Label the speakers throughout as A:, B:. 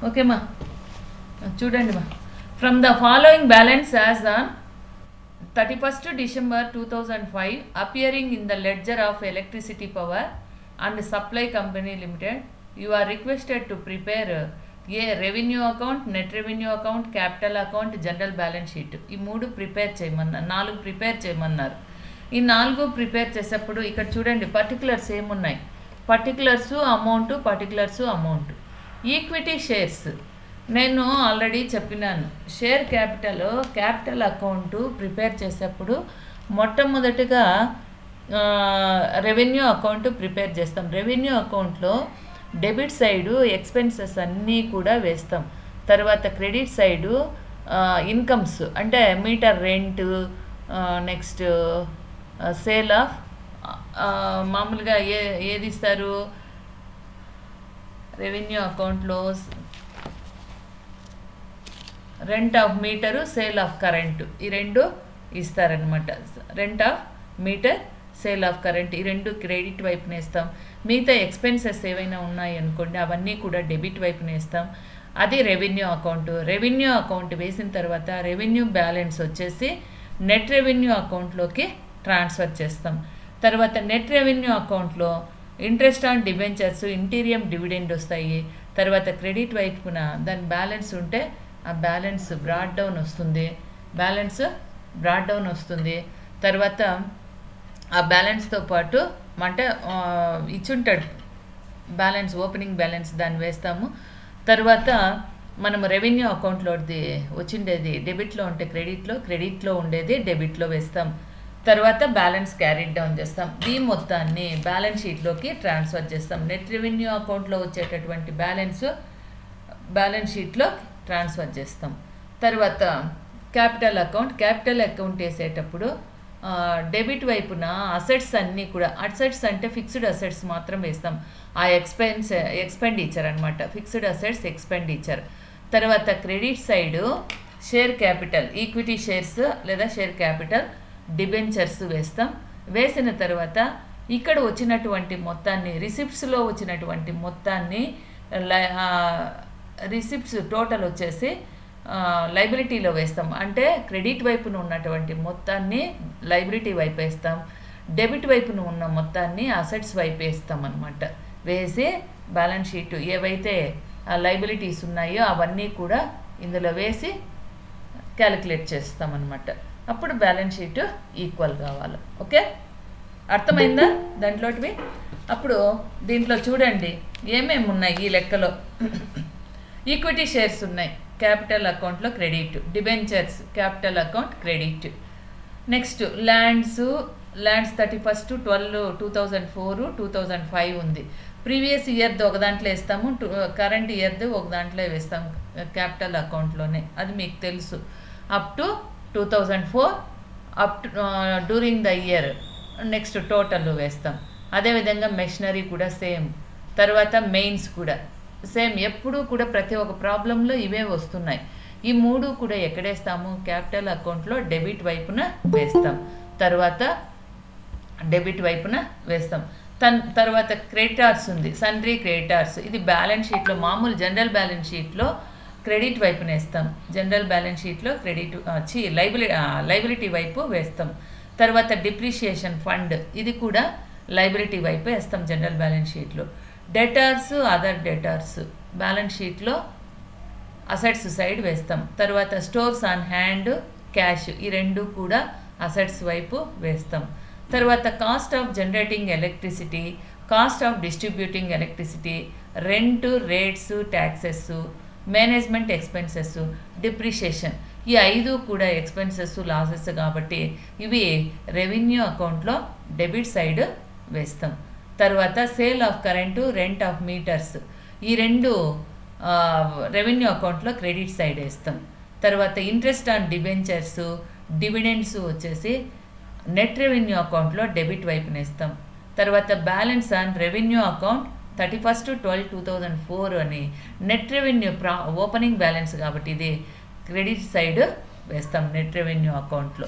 A: Okay మా చూడండి మా from the following balance as on 31st December 2005 appearing in the ledger of electricity power and supply company limited, you are requested to prepare a revenue account, net revenue account, capital account, general balance sheet. ఈ మూడు prepare చేయమన్నారు, 4 prepare చేయమన్నారు. ఈ 4 prepare చేసేప్పుడు ఇక్కడ చూడండి particulars ఏమున్నాయి, particulars amount. Equity shares నేను ఆల్రెడీ చెప్పినాను. షేర్ క్యాపిటల్ అకౌంటు ప్రిపేర్ చేసేప్పుడు మొట్టమొదటిగా రెవెన్యూ అకౌంట్ ప్రిపేర్ చేస్తాం. రెవెన్యూ అకౌంట్లో డెబిట్ సైడు ఎక్స్పెన్సెస్ అన్నీ కూడా వేస్తాం. తర్వాత క్రెడిట్ సైడు ఇన్కమ్స్ అంటే meter rent, next sale of మామూలుగా ఏది ఇస్తారు రెవెన్యూ అకౌంట్లో, rent of meter, sale of current, ఈ రెండు ఇస్తారనమాట. Rent of meter, sale of current, ఈ రెండు క్రెడిట్ వైపున వేస్తాం. మిగతా ఎక్స్పెన్సెస్ ఏవైనా ఉన్నాయి అనుకోండి అవన్నీ కూడా డెబిట్ వైపున వేస్తాం. అది రెవెన్యూ అకౌంట్. రెవెన్యూ అకౌంట్ వేసిన తర్వాత రెవెన్యూ బ్యాలెన్స్ వచ్చేసి నెట్ రెవెన్యూ అకౌంట్లోకి ట్రాన్స్ఫర్ చేస్తాం. తర్వాత నెట్ రెవెన్యూ అకౌంట్లో interest on debentures, interim dividend వస్తాయి. తర్వాత క్రెడిట్ వైపున దాని బ్యాలెన్స్ ఉంటే ఆ బ్యాలెన్స్ బ్రాడ్ డౌన్ వస్తుంది. తర్వాత ఆ బ్యాలెన్స్తో పాటు అంటే ఇచ్చుంటాడు బ్యాలెన్స్, ఓపెనింగ్ బ్యాలెన్స్, దాన్ని వేస్తాము. తర్వాత మనము రెవెన్యూ అకౌంట్లోది వచ్చిండేది డెబిట్లో ఉంటే క్రెడిట్లో ఉండేది డెబిట్లో వేస్తాం. తర్వాత బ్యాలెన్స్ క్యారీడ్ డౌన్ చేస్తాం. ఈ మొత్తాన్ని బ్యాలెన్స్ షీట్లోకి ట్రాన్స్ఫర్ చేస్తాం. నెట్ రెవెన్యూ అకౌంట్లో వచ్చేటటువంటి బ్యాలెన్స్ షీట్లో ట్రాన్స్ఫర్ చేస్తాం. తర్వాత క్యాపిటల్ అకౌంట్ వేసేటప్పుడు డెబిట్ వైపున అసెట్స్ అన్నీ కూడా, అసెట్స్ అంటే ఫిక్స్డ్ అసెట్స్ మాత్రం వేస్తాం. ఆ ఎక్స్పెండిచర్ అనమాట, ఫిక్స్డ్ అసెట్స్ ఎక్స్పెండిచర్. తర్వాత credit side share capital, equity shares లేదా షేర్ క్యాపిటల్, డిబెంచర్స్ వేస్తాం. వేసిన తర్వాత ఇక్కడ వచ్చినటువంటి మొత్తాన్ని, రిసిప్ట్స్లో వచ్చినటువంటి మొత్తాన్ని, రిసిప్ట్స్ టోటల్ వచ్చేసి లైబిలిటీలో వేస్తాం. అంటే క్రెడిట్ వైపున ఉన్నటువంటి మొత్తాన్ని లైబిలిటీ వైపు వేస్తాం, డెబిట్ వైపున ఉన్న మొత్తాన్ని అసెట్స్ వైపు వేస్తాం అనమాట. వేసి బ్యాలెన్స్ షీట్ ఏవైతే లైబిలిటీస్ ఉన్నాయో అవన్నీ కూడా ఇందులో వేసి క్యాలిక్యులేట్ చేస్తామన్నమాట. అప్పుడు బ్యాలెన్స్ షీట్ ఈక్వల్ కావాలి. ఓకే, అర్థమైందా దాంట్లోటివి? అప్పుడు దీంట్లో చూడండి ఏమేమి ఉన్నాయి ఈ లెక్కలో. ఈక్విటీ షేర్స్ ఉన్నాయి, క్యాపిటల్ అకౌంట్లో credit. Debentures capital account credit. Next lands 31/12/2004 2005 ఉంది. ప్రీవియస్ ఇయర్ది ఒక దాంట్లో వేస్తాము, కరెంట్ ఇయర్ది ఒక దాంట్లో వేస్తాము క్యాపిటల్ అకౌంట్లోనే, అది మీకు తెలుసు. Up to 2004 up to during the year next total వేస్తాం. అదేవిధంగా మెషినరీ కూడా సేమ్. తర్వాత మెయిన్స్ కూడా సేమ్. ఎప్పుడూ కూడా ప్రతి ఒక్క ప్రాబ్లంలో ఇవే వస్తున్నాయి. ఈ మూడు కూడా ఎక్కడేస్తాము, క్యాపిటల్ అకౌంట్లో డెబిట్ వైపున వేస్తాం. తర్వాత డెబిట్ వైపున వేస్తాం. తర్వాత క్రెడిటార్స్ ఉంది, సన్రీ క్రెడిటార్స్. ఇది బ్యాలెన్స్ షీట్లో మామూలు జనరల్ బ్యాలెన్స్ షీట్లో క్రెడిట్ వైపున వేస్తాం. జనరల్ బ్యాలెన్స్ షీట్లో క్రెడిట్ లైబిలిటీ వైపు వేస్తాం. తర్వాత డిప్రిషియేషన్ ఫండ్, ఇది కూడా లైబిలిటీ వైపు వేస్తాం జనరల్ బ్యాలెన్స్ షీట్లో. డెటార్స్, అదర్ డెటార్స్ బ్యాలెన్స్ షీట్లో అసెట్స్ సైడ్ వేస్తాం. తర్వాత స్టోర్స్ ఆన్ హ్యాండ్, క్యాష్, ఈ రెండు కూడా అసెట్స్ వైపు వేస్తాం. తర్వాత cost of generating electricity, cost of distributing electricity, rent, rates, taxes, management expenses, depreciation, ఈ 5 కూడా ఎక్స్పెన్సెస్, లాసెస్ కాబట్టి ఇవి రెవెన్యూ అకౌంట్లో డెబిట్ సైడ్ వేస్తాం. తర్వాత sale of current, rent of meters, ఈ రెండు రెవెన్యూ అకౌంట్లో క్రెడిట్ సైడ్ వేస్తాం. తర్వాత ఇంట్రెస్ట్ ఆన్ డిబెంచర్స్, డివిడెండ్స్ వచ్చేసి నెట్ రెవెన్యూ అకౌంట్లో డెబిట్ వైపున వేస్తాం. తర్వాత బ్యాలెన్స్ ఆన్ రెవెన్యూ అకౌంట్ 31/12/2004 అని నెట్ రెవెన్యూ ఓపెనింగ్ బ్యాలెన్స్ కాబట్టి ఇది క్రెడిట్ సైడ్ వేస్తాం నెట్ రెవెన్యూ అకౌంట్లో.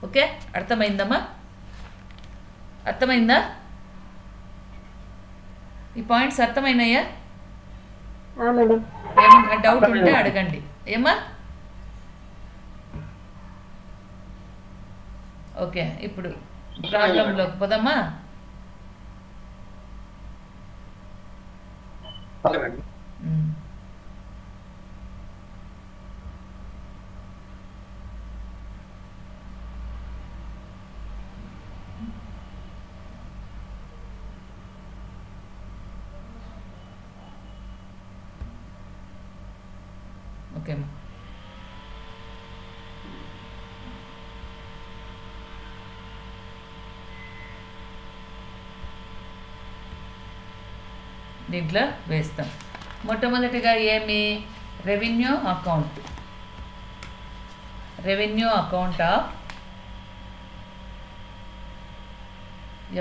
A: ఓకే, అర్థమైందమ్మా? అర్థమైందా? ఈ పాయింట్స్ అర్థమైనాయా? ఏమన్నా డౌట్ ఉంటే అడగండి. ఏమా? ఓకే, ఇప్పుడు ప్రాబ్లంలోకి పోదామా? ఓకే అమ్మా. దీంట్లో వేస్తాం. మొట్టమొదటిగా ఏమి? Revenue account. Revenue account of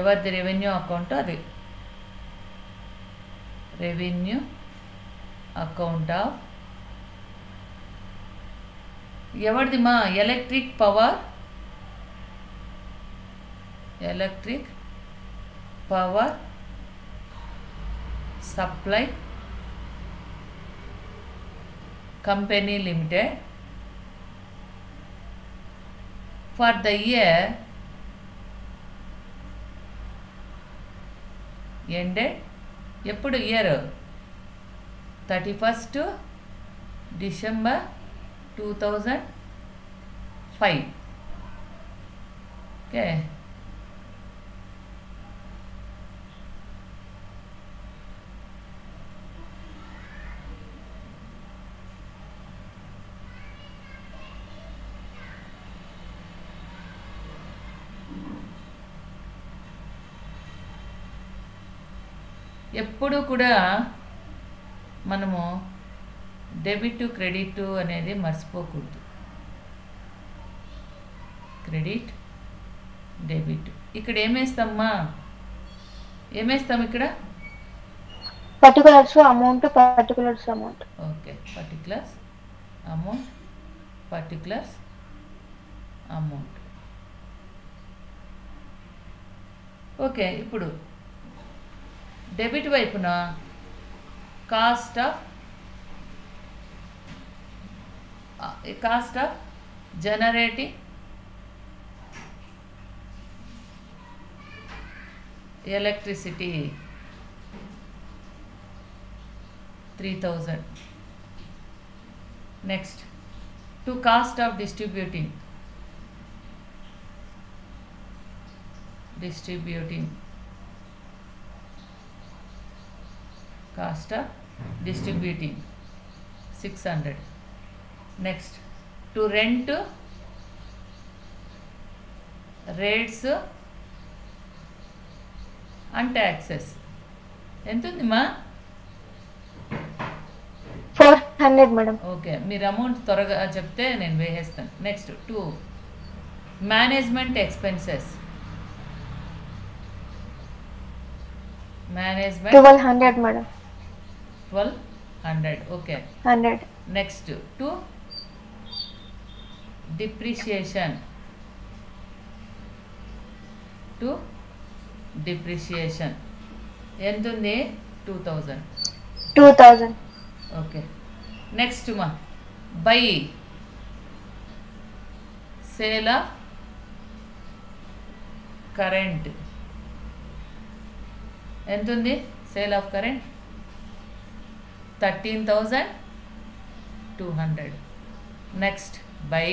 A: ఎవరిది రెవెన్యూ అకౌంట్? అది రెవెన్యూ అకౌంట్ ఆఫ్ ఎవరిది మా? Electric power. Electric power supply company limited for the year ended. ఎప్పుడు? Year 31st December 2005. ఓకే. ఎప్పుడు కూడా మనము డెబిట్ క్రెడిట్ అనేది మర్చిపోకూడదు. Credit debit. ఇక్కడ ఏమేస్తామ్మా? ఏమేస్తాం ఇక్కడ?
B: Particulars amount, particulars amount.
A: Okay, particulars amount, particulars amount. Okay, ఇప్పుడు డెబిట్ వైపున cost of generating electricity 3000. Next to cost of distributing cost of distributing 600. Next to rent rates and taxes. ఎంత ఉంది మా?
B: 400 madam.
A: Okay, మీరు amount త్వరగా చెప్తే నేను వేసేస్తాను. Next to management expenses. Management
B: 1200 madam.
A: 1200. Okay.
B: 100.
A: Next to depreciation. ఎంత ఉంది? 2000. ఓకే. నెక్స్ట్ మా బై సేల్ ఆఫ్ కరెంట్. ఎంత ఉంది? Sale of current 13,200. Next by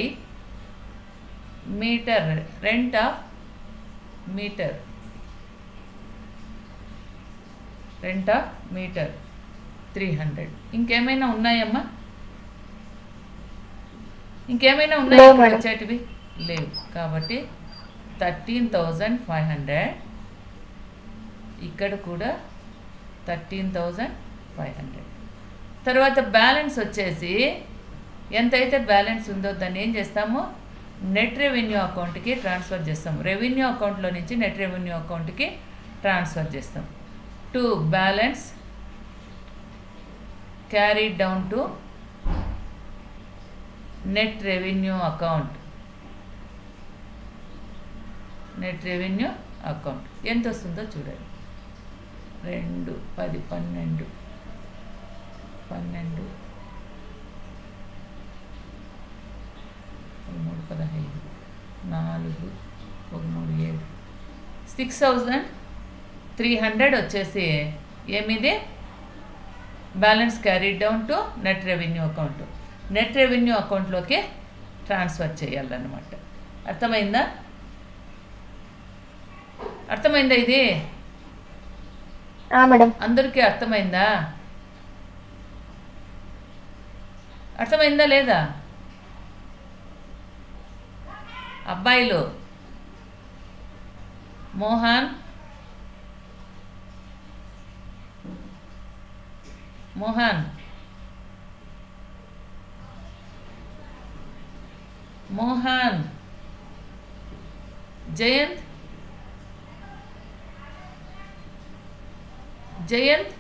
A: meter rent of meter 300. ఇంకేమైనా ఉన్నాయమ్మా? ఇంకేమైనా ఉన్నాయి వచ్చేటివి? లేవు. కాబట్టి 13,500. ఇక్కడ కూడా 13,500. తర్వాత బ్యాలెన్స్ వచ్చేసి ఎంతైతే బ్యాలెన్స్ ఉందో దాన్ని ఏం చేస్తాము? నెట్ రెవెన్యూ అకౌంట్కి ట్రాన్స్ఫర్ చేస్తాం. రెవెన్యూ అకౌంట్లో నుంచి నెట్ రెవెన్యూ అకౌంట్కి ట్రాన్స్ఫర్ చేస్తాం. To balance carried down to net revenue account. Net revenue account ఎంత వస్తుందో చూడండి. 2, 10, 12, 12, 15 4 1 3 7 6300 వచ్చేసి ఏమిది balance carried down to net revenue account. Net revenue అకౌంట్లోకి ట్రాన్స్ఫర్ చేయాలన్నమాట. అర్థమైందా? అర్థమైందా? ఇది
B: మేడం.
A: అందరికీ అర్థమైందా? అర్థమైందా లేదా? అబ్బాయిలు మోహన్ మోహన్ మోహన్ జయంత్ జయంత్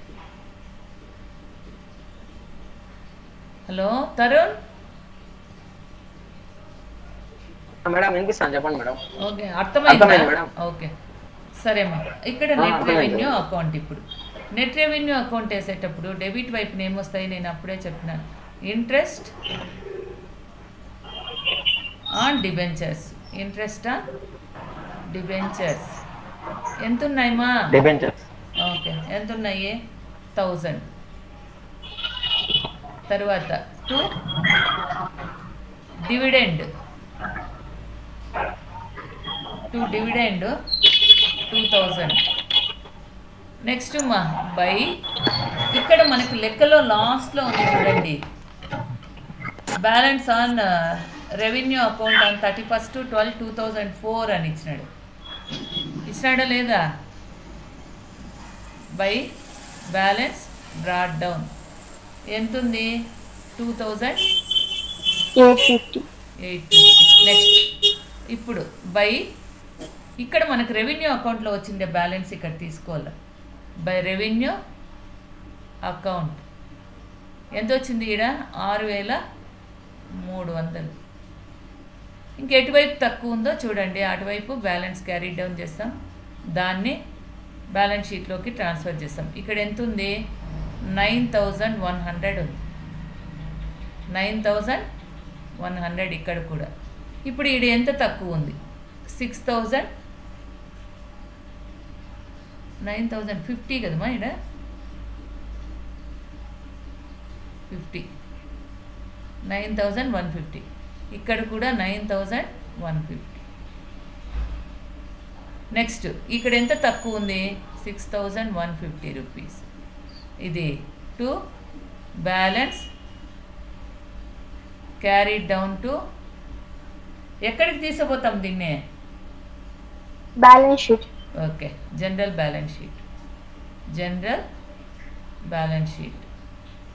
A: హలో తరుణ్
C: మేడం వినిపిస్తాను, చెప్పండి మేడం.
A: ఓకే అర్థమైందా?
C: మేడం.
A: ఓకే సరేమ్మా. ఇక్కడ నెట్ రెవెన్యూ అకౌంట్. ఇప్పుడు నెట్ రెవెన్యూ అకౌంట్ వేసేటప్పుడు డెబిట్ వైపున ఏమొస్తాయి నేను అప్పుడే చెప్పినాను. Interest on debentures. Interest on debentures ఎంత ఉన్నాయమ్మా?
C: డిబెంచర్స్
A: ఓకే ఎంత ఉన్నాయి? 1000. తర్వాత టు డివిడెండ్ 2000. నెక్స్ట్ మా బై ఇక్కడ మనకు లెక్కలో లాస్ట్లో ఉంది చూడండి, balance on revenue account on 31/12/2004 అని ఇచ్చినాడా లేదా? బై బ్యాలెన్స్ బ్రాడ్ డౌన్ ఎంతుంది?
B: 2850.
A: నెక్స్ట్ ఇప్పుడు బై ఇక్కడ మనకు రెవెన్యూ అకౌంట్లో వచ్చిండే బ్యాలెన్స్ ఇక్కడ తీసుకోవాలి. బై రెవెన్యూ అకౌంట్ ఎంత వచ్చింది? ఈడ 6300. ఇంక ఎటువైపు తక్కువ ఉందో చూడండి, అటువైపు బ్యాలెన్స్ క్యారీ డౌన్ చేస్తాం, దాన్ని బ్యాలెన్స్ షీట్లోకి ట్రాన్స్ఫర్ చేస్తాం. ఇక్కడ ఎంత ఉంది? 9100 ఉంది. 9100 ఇక్కడ కూడా. ఇప్పుడు ఈడ ఎంత తక్కువ ఉంది? 9050 కదమ్మా ఈడ 50. 9150. ఇక్కడ కూడా 9150. నెక్స్ట్ ఇక్కడ ఎంత తక్కువ ఉంది? 6150 రూపీస్. ఇది to balance carry down to ఎక్కడికి తీసుకుపోతాం దీన్ని?
B: Balance sheet.
A: Okay general balance sheet. General balance sheet.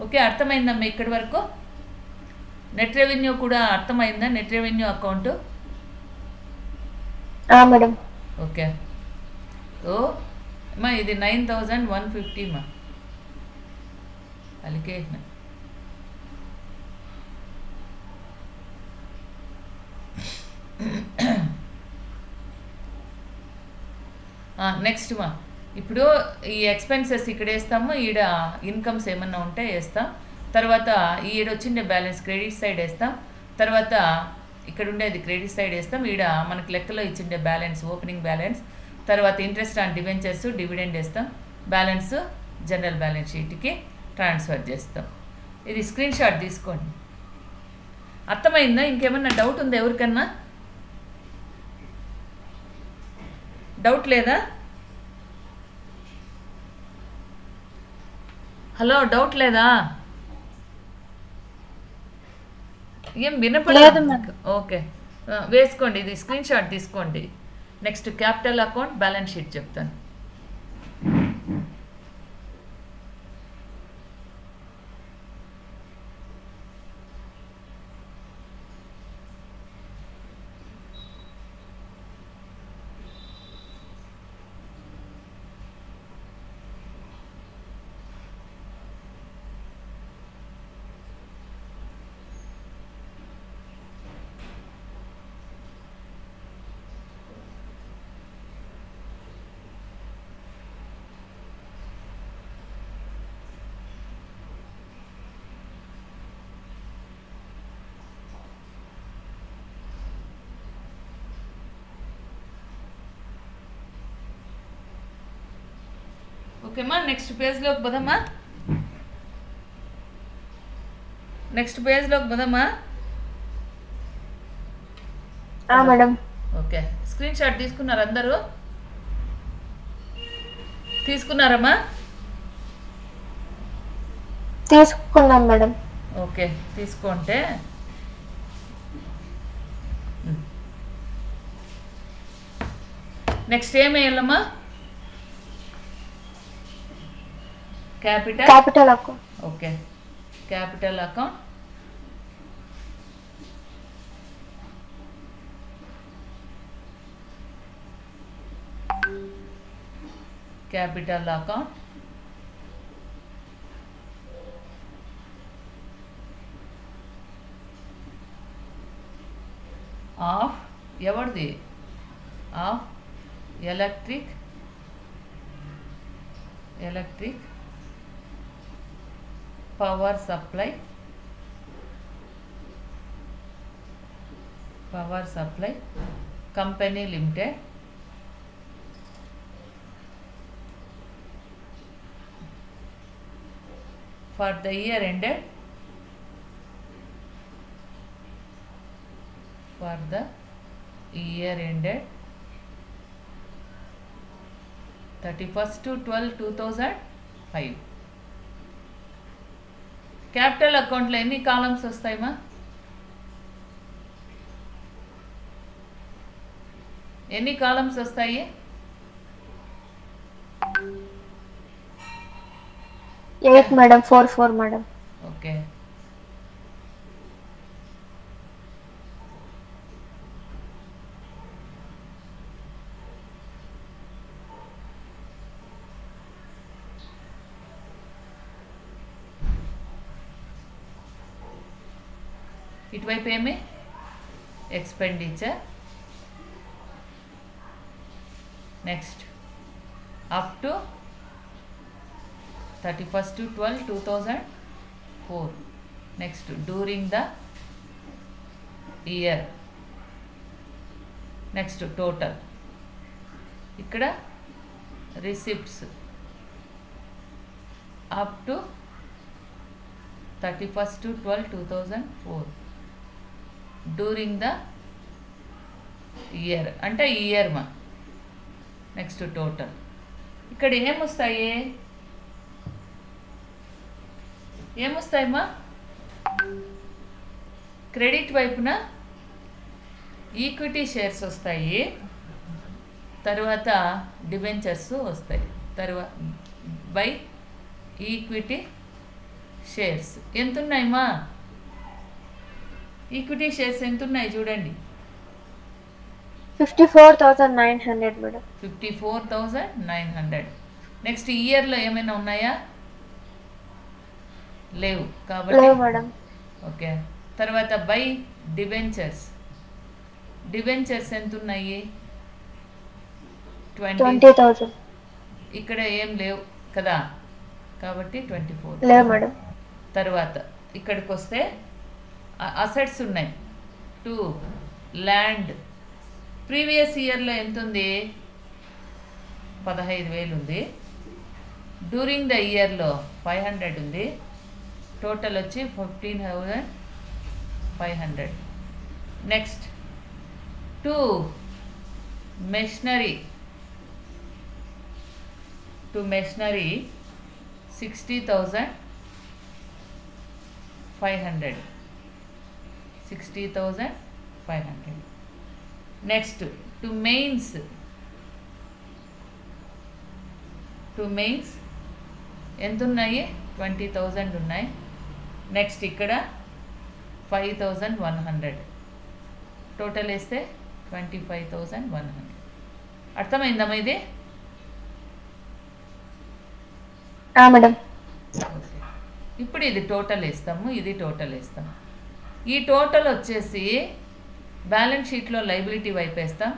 A: Okay అర్థమైందమ్మా ఇక్కడి వరకు? నెట్ రెవెన్యూ కూడా అర్థమైందా? Net revenue account
B: madam.
A: Okay ఓ అమ్మా ఇది 9150 మా అలికే. నెక్స్ట్ మా ఇప్పుడు ఈ ఎక్స్పెన్సెస్ ఇక్కడ వేస్తాము, ఈడ ఇన్కమ్స్ ఏమన్నా ఉంటే వేస్తాం. తర్వాత ఈడ వచ్చిండే బ్యాలెన్స్ క్రెడిట్ సైడ్ వేస్తాం. తర్వాత ఇక్కడ ఉండేది క్రెడిట్ సైడ్ వేస్తాం. ఈడ మనకు లెక్కలో ఇచ్చిండే బ్యాలెన్స్ ఓపెనింగ్ బ్యాలెన్స్. తర్వాత ఇంట్రెస్ట్ ఆన్ డిబెంచర్స్ డివిడెండ్ వేస్తాం. బ్యాలెన్స్ జనరల్ బ్యాలెన్స్ షీట్కి ట్రాన్స్ఫర్ చేస్తాం. ఇది స్క్రీన్ షాట్ తీసుకోండి. అర్థమైందా? ఇంకేమన్నా డౌట్ ఉందా ఎవరికన్నా? డౌట్ లేదా? హలో డౌట్ లేదా? ఏం వినపడలేదు? ఓకే వేసుకోండి, ఇది స్క్రీన్ షాట్ తీసుకోండి. Next capital account balance sheet చెప్తాను. ఓకేమ్మా, నెక్స్ట్ పేజ్లోకి పోదామా? నెక్స్ట్ పేజ్లోకి పోదామా?
B: మేడం.
A: ఓకే, స్క్రీన్ షాట్ తీసుకున్నారు అందరూ? తీసుకున్నారమ్మా?
B: తీసుకున్నాం మేడం.
A: ఓకే, తీసుకుంటే నెక్స్ట్ ఏమేయాలమ్మా?
B: Capital account.
A: Okay, capital account. Capital account of ఎవరిది? Of electric power supply company limited for the year ended 31/12/2005. Capital అకౌంట్లో ఎన్ని కాలమ్స్ వస్తాయమ్మా? ఎన్ని కాలమ్స్ వస్తాయి?
B: 8 మేడం. 4 మేడం.
A: ఓకే, ఇటువైపు ఏమి? Expenditure. Next up to 31/12/2004. Next during the year. Next total. ఇక్కడ receipts up to 31/12/2004 during the year అంటే year మా. Next total. ఇక్కడ ఏమొస్తాయమ్మా? క్రెడిట్ వైపున ఈక్విటీ షేర్స్ వస్తాయి, తర్వాత డిబెంచర్స్ వస్తాయి. తర్వాత బై ఈక్విటీ షేర్స్ ఎంత ఉన్నాయమ్మా? ఈక్విటీ షేర్స్ ఎంత ఉన్నాయి చూడండి.
B: 54,900 మేడం.
A: 54,900. నెక్స్ట్ ఇయర్లో ఏమైనా ఉన్నాయా? లేవు కాబట్టి
B: మేడం.
A: ఓకే, తర్వాత బై డిబెంచర్స్ ఎంత ఉన్నాయి?
B: 20,000.
A: ఇక్కడ ఏం లేవు కదా, కాబట్టి 24
B: లేవు మేడం.
A: తర్వాత ఇక్కడికి వస్తే అసెట్స్ ఉన్నాయి. 2 ల్యాండ్. ప్రీవియస్ ఇయర్లో ఎంత ఉంది? 15,000 ఉంది. డ్యూరింగ్ ద ఇయర్లో 500 ఉంది. టోటల్ వచ్చి 15,500. Next 2 machinery 60,500. నెక్స్ట్ 2 మెయిన్స్ ఎంత ఉన్నాయి? 20,000 ఉన్నాయి. నెక్స్ట్ ఇక్కడ 5,100. టోటల్ వేస్తే 25,100. అర్థమైందమ్మా ఇది?
B: మేడం.
A: ఇప్పుడు ఇది టోటల్ వేస్తాము, ఇది టోటల్ వేస్తాము. ఈ టోటల్ వచ్చేసి బ్యాలెన్స్ షీట్లో లైబిలిటీ వైపు వేస్తాం.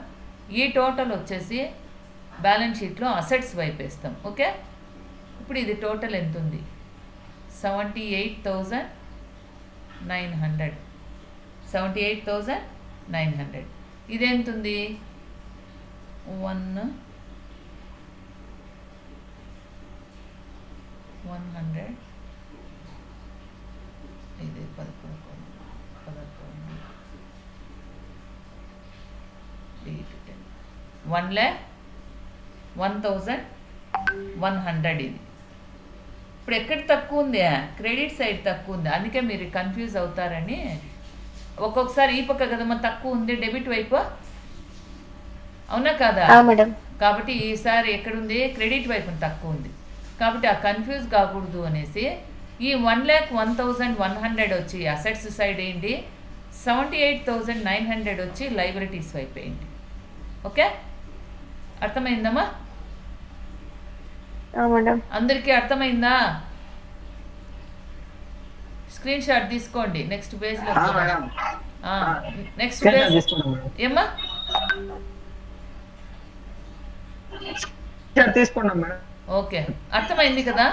A: ఈ టోటల్ వచ్చేసి బ్యాలెన్స్ షీట్లో అసెట్స్ వైపు వేస్తాం. ఓకే, ఇప్పుడు ఇది టోటల్ ఎంత ఉంది? 78,900. 78,900. ఇదెంతుంది? 1 100 ఇది 11 1 lakh 1100 ఇది. ఇప్పుడు ఎక్కడ తక్కువ ఉంది? క్రెడిట్ సైడ్ తక్కువ ఉంది, అందుకే మీరు కన్ఫ్యూజ్ అవుతారని. ఒక్కొక్కసారి ఈ పక్క కదమ్మా తక్కువ ఉంది డెబిట్ వైపు, అవునా కాదా?
B: మేడం.
A: కాబట్టి ఈసారి ఎక్కడుంది? క్రెడిట్ వైపు తక్కువ ఉంది, కాబట్టి ఆ కన్ఫ్యూజ్ కాకూడదు అనేసి ఈ 1,01,100 వచ్చి అసెట్స్ సైడ్ ఏంటి, 78,900 వచ్చి లైబిలిటీస్ వైపు ఏంటి. ఓకే, అర్థమైందమ్మా?
B: మేడం.
A: అందరికీ అర్థమైందా? స్క్రీన్ షాట్ తీసుకోండి. నెక్స్ట్ పేజ్లో నెక్స్ట్ పేజ్ ఏమ్మా
C: తీసుకున్నాం మేడం.
A: ఓకే, అర్థమైంది కదా?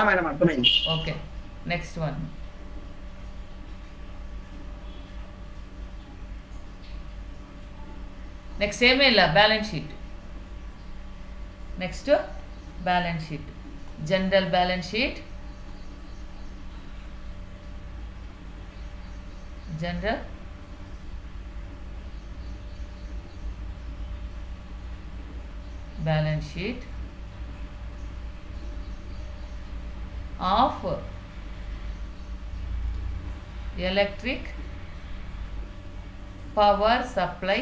C: మేడం అర్థమైంది.
A: Okay, next one. నెక్స్ట్ ఏమేలా balance sheet. Next balance sheet, general balance sheet, general balance sheet of electric power supply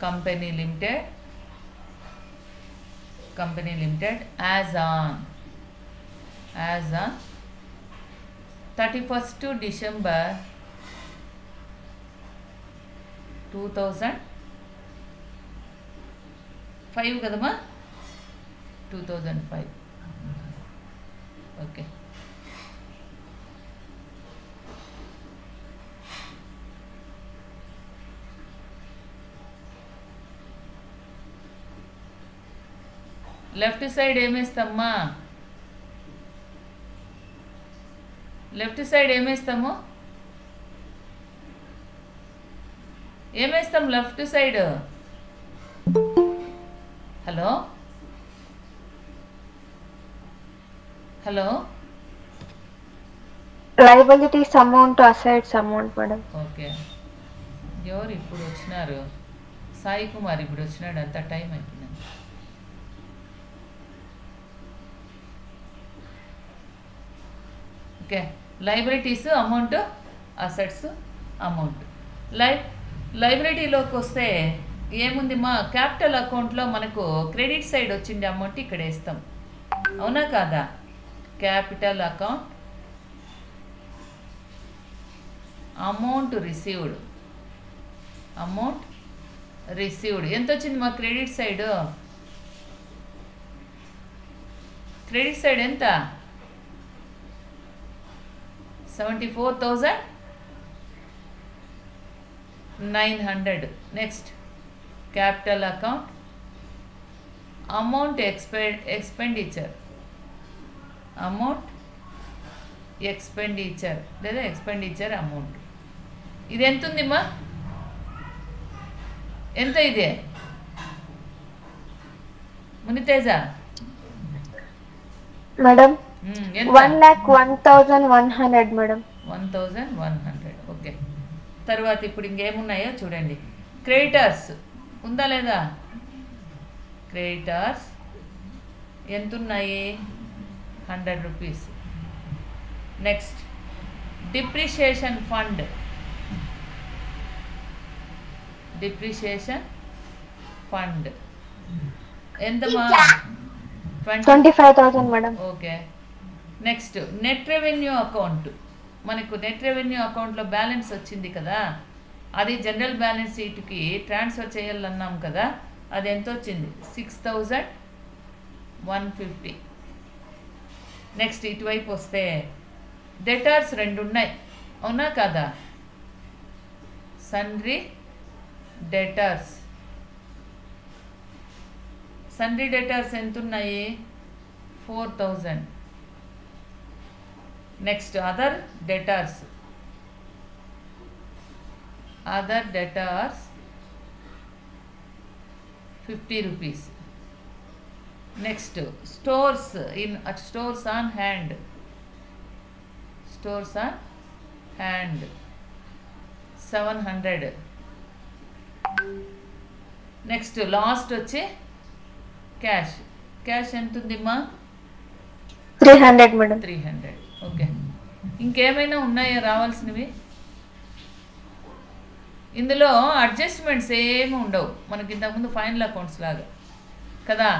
A: company limited as on 31st December 2005 కదమ్మా, 2005. Okay, left side ఏమేస్తామా? Left side ఏమేస్తాము? ఏమేస్తాం left side? Hello hello,
B: liabilities amount, assets amount madam.
A: Okay, ఎవరు ఇప్పుడు వచ్చినారు? సాయి కుమార్ ఇప్పుడు వచ్చినాడు, అంత టైం అయిపోయింది. Okay, liabilities amount, assets amount. లైబిలిటీలోకి వస్తే ఏముంది మా? క్యాపిటల్ అకౌంట్లో మనకు క్రెడిట్ సైడ్ వచ్చిండే అమౌంట్ ఇక్కడ వేస్తాం, అవునా కాదా? క్యాపిటల్ అకౌంట్ అమౌంట్ రిసీవ్డ్ ఎంత వచ్చింది మా క్రెడిట్ సైడ్? క్రెడిట్ సైడ్ ఎంత? 74,900. Next capital account amount expenditure లేదా ఎక్స్పెండిచర్ అమౌంట్. ఇది ఎంత ఉందిమ్మా? ఎంత ఇదే మునితేజ?
B: Madam 1,01,100 madam.
A: 1,100. ఓకే, తర్వాత ఇప్పుడు ఇంకేమున్నాయో చూడండి. క్రెడిటర్స్ ఉందా లేదా? క్రెడిటర్స్ ఎంత ఉన్నాయి? 100 రూపీస్. నెక్స్ట్ డిప్రిషియేషన్ ఫండ్ ఎంతమా?
B: 25,000 madam.
A: Okay, next net revenue account. మనకు నెట్ రెవెన్యూ అకౌంట్లో బ్యాలెన్స్ వచ్చింది కదా, అది జనరల్ బ్యాలెన్స్ షీట్కి ట్రాన్స్ఫర్ చేయాలన్నాం కదా, అది ఎంత వచ్చింది? 6,150. నెక్స్ట్ ఇటువైపు వస్తే డెటార్స్ 2 ఉన్నాయి, అవునా కదా? సన్రీ డెటార్స్ ఎంత ఉన్నాయి? 4,000. Next other debtors 50 rupees. Next, stores stores on hand. Stores on hand 700. Next last వచ్చి క్యాష్ ఎంత ఉందిమ్మా?
B: 300 మేడం.
A: 300. ఓకే. ఇంకేమైనా ఉన్నాయా రావాల్సినవి? ఇందులో అడ్జస్ట్మెంట్స్ ఏమి ఉండవు మనకి ఇంతకుముందు ఫైనల్ అకౌంట్స్ లాగా కదా.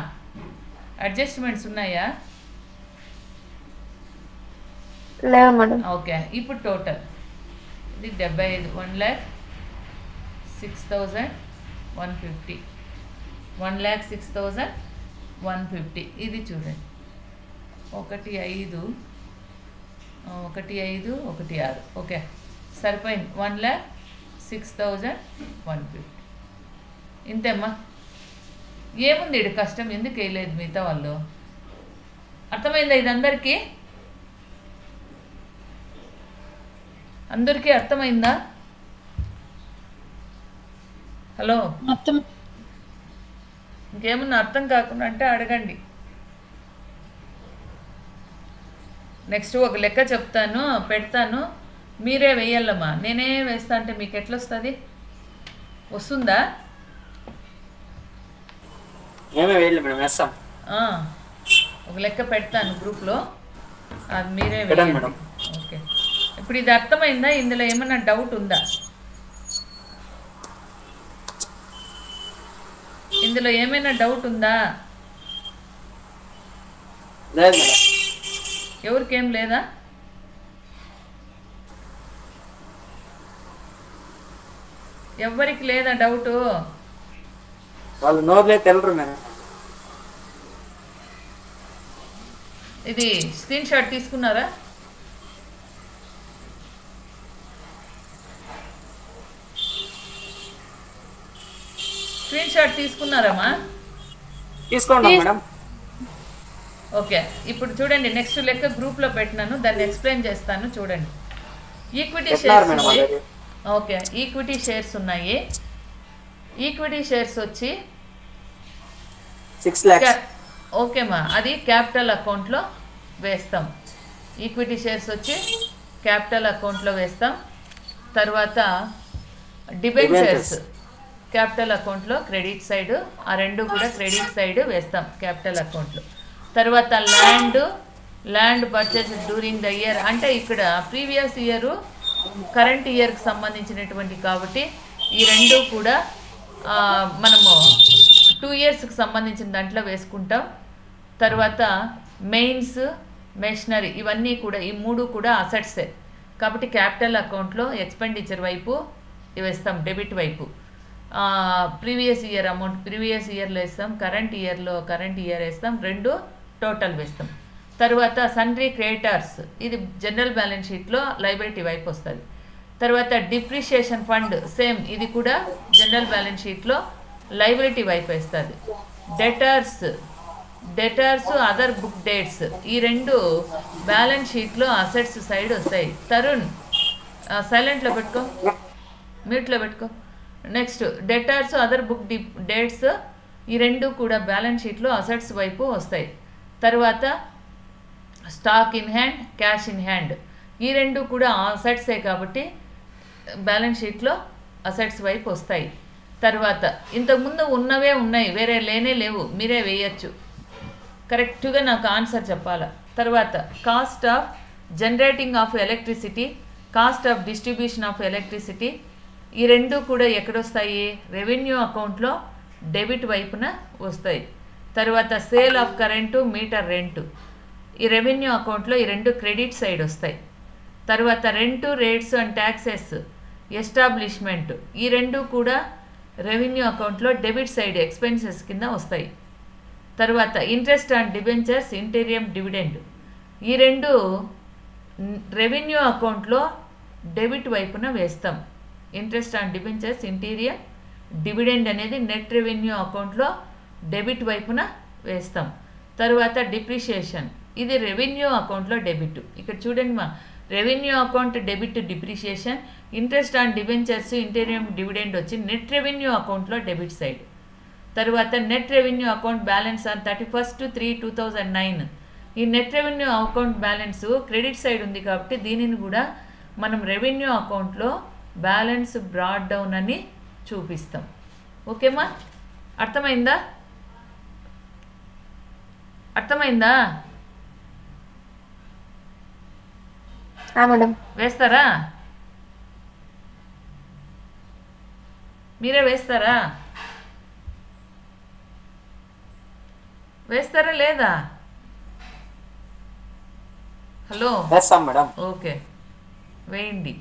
A: అడ్జస్ట్మెంట్స్ ఉన్నాయా?
B: లేవు మేడం.
A: ఓకే. ఇప్పుడు టోటల్ ఇది 75, 1,06,150, 1,06,150. ఇది చూడండి 1, 5, 1, 5, 1, 6. ఓకే సరిపోయింది. 1,06,150. ఇంతేమ్మా. ఏముంది ఇడు కష్టం, ఎందుకు వేయలేదు మిగతా వాళ్ళు? అర్థమైందా ఇది అందరికీ? అందరికీ అర్థమైందా? హలో, ఇంకేమన్నా అర్థం కాకుండా అంటే అడగండి. నెక్స్ట్ ఒక లెక్క చెప్తాను, పెడతాను, మీరే వేయాలమ్మా. నేనే వేస్తా అంటే మీకు ఎట్లా వస్తుంది? వస్తుందా? ఒక లెక్క పెడతాను గ్రూప్లో, అది మీరే వేయండి. ఓకే. ఇప్పుడు ఇది అర్థమైందా? ఇందులో ఏమన్నా డౌట్ ఉందా? ఇందులో ఏమైనా డౌట్ ఉందా? ఎవరికేం లేదా? ఎవరికి లేదా డౌటు?
C: వాళ్ళు నోర్లే తెలరు మేడం.
A: ఇది స్క్రీన్ షాట్ తీసుకున్నారా? స్క్రీన్ షాట్ తీసుకున్నారమ్మా?
C: తీసుకోండి మేడం.
A: ఓకే. ఇప్పుడు చూడండి, నెక్స్ట్ లెక్క గ్రూప్లో పెట్టినాను, దాన్ని ఎక్స్ప్లెయిన్ చేస్తాను చూడండి. ఈక్విటీ షేర్స్ ఉన్నాయి. ఓకే, ఈక్విటీ షేర్స్ ఉన్నాయి. ఈక్విటీ షేర్స్ వచ్చి
C: 6 lakhs.
A: ఓకేమ్మా, అది క్యాపిటల్ అకౌంట్లో వేస్తాం. ఈక్విటీ షేర్స్ వచ్చి క్యాపిటల్ అకౌంట్లో వేస్తాం. తర్వాత డిబెంచర్స్ క్యాపిటల్ అకౌంట్లో క్రెడిట్ సైడ్, ఆ రెండు కూడా క్రెడిట్ సైడ్ వేస్తాం క్యాపిటల్ అకౌంట్లో. తర్వాత land purchase during the year, అంటే ఇక్కడ ప్రీవియస్ ఇయర్ కరెంట్ ఇయర్కి సంబంధించినటువంటి కాబట్టి ఈ రెండు కూడా మనము 2 yearsకి సంబంధించిన దాంట్లో వేసుకుంటాం. తర్వాత మెయిన్స్, మెషినరీ, ఇవన్నీ కూడా, ఈ మూడు కూడా అసెట్సే కాబట్టి క్యాపిటల్ అకౌంట్లో ఎక్స్పెండిచర్ వైపు వేస్తాం, డెబిట్ వైపు. ప్రీవియస్ ఇయర్ అమౌంట్ ప్రీవియస్ ఇయర్లో వేస్తాం, కరెంట్ ఇయర్ వేస్తాం, రెండు టోటల్ వేస్తాం. తర్వాత సన్రీ క్రెడిటార్స్, ఇది జనరల్ బ్యాలెన్స్ షీట్లో లైబిలిటీ వైపు వస్తుంది. తర్వాత డిప్రిషియేషన్ ఫండ్ సేమ్, ఇది కూడా జనరల్ బ్యాలెన్స్ షీట్లో లైబిలిటీ వైపు వేస్తుంది. డెటార్స్ అదర్ బుక్ డేట్స్, ఈ రెండు బ్యాలెన్స్ షీట్లో అసెట్స్ సైడ్ వస్తాయి. తరుణ్ సైలెంట్లో పెట్టుకో, మ్యూట్లో పెట్టుకో. Next debtors other book dates, ఈ రెండు కూడా బ్యాలెన్స్ షీట్లో అసెట్స్ వైపు వస్తాయి. తర్వాత stock in hand, cash in hand, ఈ రెండు కూడా అసెట్సే కాబట్టి బ్యాలెన్స్ షీట్లో అసెట్స్ వైపు వస్తాయి. తర్వాత ఇంతకుముందు ఉన్నవే ఉన్నాయి, వేరే లేవు, మీరే వేయచ్చు. కరెక్ట్గా నాకు ఆన్సర్ చెప్పాలా. తర్వాత cost of generating of electricity, cost of distribution of electricity, ఈ రెండు కూడా ఎక్కడొస్తాయి? రెవెన్యూ అకౌంట్లో డెబిట్ వైపున వస్తాయి. తర్వాత sale of current, meter rent, ఈ రెవెన్యూ అకౌంట్లో ఈ రెండు క్రెడిట్ సైడ్ వస్తాయి. తర్వాత rent, rates and taxes, establishment, ఈ రెండు కూడా రెవెన్యూ అకౌంట్లో డెబిట్ సైడ్ ఎక్స్పెన్సెస్ కింద వస్తాయి. తర్వాత interest on debentures, interim dividend, ఈ రెండు రెవెన్యూ అకౌంట్లో డెబిట్ వైపున వేస్తాం. Interest on debentures, interim dividend అనేది నెట్ రెవెన్యూ అకౌంట్లో డెబిట్ వైపున వేస్తాం. తర్వాత డిప్రిషియేషన్, ఇది రెవెన్యూ అకౌంట్లో డెబిట్. ఇక్కడ చూడండి మా, revenue account debit depreciation, interest on debentures, interim dividend వచ్చి నెట్ రెవెన్యూ అకౌంట్లో డెబిట్ సైడ్. తరువాత net revenue account balance on 31/3/2009. ఈ net revenue account balance credit side ఉంది కాబట్టి దీనిని కూడా మనం రెవెన్యూ అకౌంట్లో బ్యాలెన్స్ బ్రాడ్ డౌన్ అని చూపిస్తాం. ఓకేమా? అర్థమైందా?
B: మేడం.
A: వేస్తారా? మీరే వేస్తారా లేదా? హలో,
C: వేస్తాం మేడం.
A: ఓకే, వేయండి.